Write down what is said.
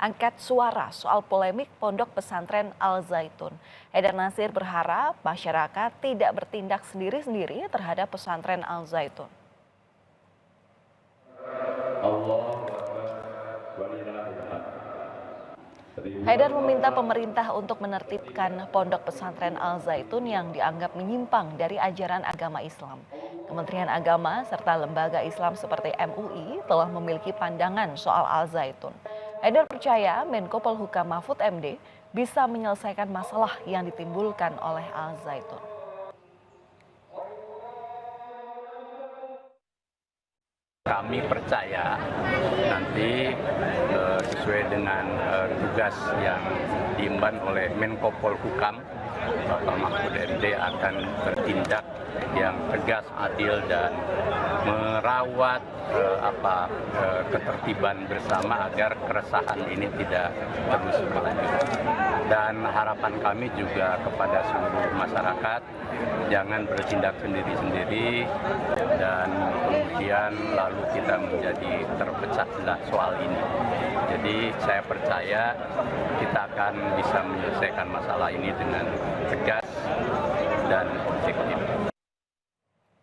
angkat suara soal polemik Pondok Pesantren Al Zaitun. Haidar Nasir berharap masyarakat tidak bertindak sendiri-sendiri terhadap pesantren Al Zaitun. Haidar meminta pemerintah untuk menertibkan Pondok Pesantren Al Zaitun yang dianggap menyimpang dari ajaran agama Islam. Kementerian Agama serta lembaga Islam seperti MUI telah memiliki pandangan soal Al Zaitun. Haidar percaya Menko Polhukam Mahfud MD bisa menyelesaikan masalah yang ditimbulkan oleh Al Zaitun. Kami percaya nanti sesuai dengan tugas yang diemban oleh Menko Polhukam, Bapak Mahfud MD akan bertindak yang tegas, adil dan merawat ketertiban bersama agar keresahan ini tidak terus berlanjut. Dan harapan kami juga kepada seluruh masyarakat, jangan bertindak sendiri-sendiri dan kemudian lalu kita menjadi terpecah belah soal ini. Jadi saya percaya kita akan bisa menyelesaikan masalah ini dengan tegas dan objektif.